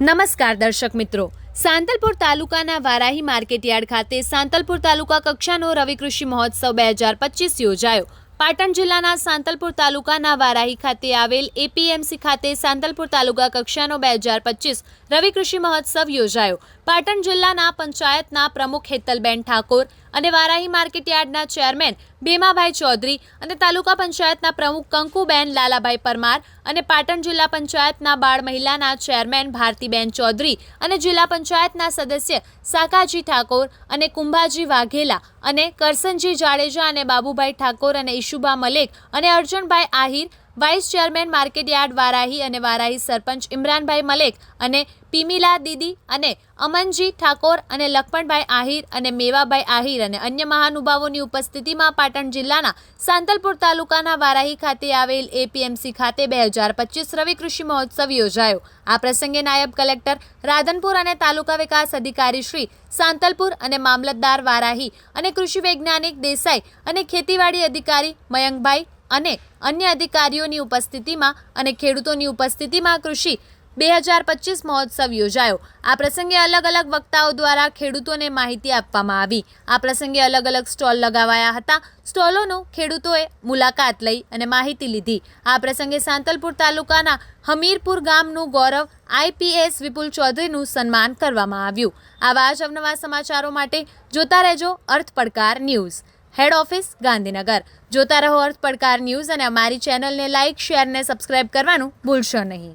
નમસ્કાર દર્શક મિત્રો, સાંતલપુર તાલુકાના વારાહી માર્કેટયાર્ડ ખાતે સાંતલપુર તાલુકા કક્ષાનો રવિ કૃષિ મહોત્સવ 2025 યોજાયો। પાટણ જિલ્લાના સાંતલપુર તાલુકાના વારાહી ખાતે આવેલ એપીએમસી ખાતે સાંતલપુર તાલુકા કક્ષાનો 2025 રવિ કૃષિ મહોત્સવ યોજાયો। પાટણ જિલ્લાના પંચાયતના પ્રમુખ હેતલબેન ઠાકોર અને વારાહી માર્કેટયાર્ડના ચેરમેન ભીમાભાઈ ચૌધરી અને તાલુકા પંચાયતના પ્રમુખ કંકુબેન લાલાભાઈ પરમાર અને પાટણ જિલ્લા પંચાયતના બાળ મહિલાના ચેરમેન ભારતીબેન ચૌધરી અને જિલ્લા પંચાયતના સદસ્ય સાકાજી ઠાકોર અને કુંભાજી વાઘેલા અને કરસનજી જાડેજા અને બાબુભાઈ ઠાકોર અને ઈશુભા મલેક અને Arjunbhai Ahir, vice chairman market yard Varahi અને વારાહી સરપંચ ઇમરાનભાઈ મલેક અને પીમીલા દીદી અને અમનજી ઠાકોર અને લખમણભાઈ આહિર અને મેવાભાઈ આહિર અને અન્ય મહાનુભાવોની ઉપસ્થિતિમાં પાટણ જિલ્લાના સાંતલપુર તાલુકાના વારાહી ખાતે આવેલ એપીએમસી ખાતે 2025 રવિ કૃષિ મહોત્સવ યોજાયો। આ પ્રસંગે નાયબ કલેક્ટર રાધનપુર અને તાલુકા વિકાસ અધિકારી શ્રી સાંતલપુર અને મામલતદાર વારાહી અને કૃષિ વૈજ્ઞાનિક દેસાઈ અને ખેતીવાડી અધિકારી મયંકભાઈ અને અન્ય અધિકારીઓની ઉપસ્થિતિમાં અને ખેડૂતોની ઉપસ્થિતિમાં કૃષિ 2025 મહોત્સવ યોજાયો। આ પ્રસંગે અલગ અલગ વક્તાઓ દ્વારા ખેડૂતોને માહિતી આપવામાં આવી। આ પ્રસંગે અલગ અલગ સ્ટોલ લગાવાયા હતા। સ્ટોલોનું ખેડૂતોએ મુલાકાત લઈ અને માહિતી લીધી। આ પ્રસંગે સાંતલપુર તાલુકાના હમીરપુર ગામનું ગૌરવ આઈપીએસ વિપુલ ચૌધરીનું સન્માન કરવામાં આવ્યું। આવા જ અવનવા સમાચારો માટે જોતા રહેજો અર્થ પડકાર ન્યૂઝ, હેડ ઓફિસ ગાંધીનગર। જોતા રહો અર્થ પડકાર ન્યૂઝ અને અમારી ચેનલને લાઇક, શેર અને સબસ્ક્રાઇબ કરવાનું ભૂલશો નહીં।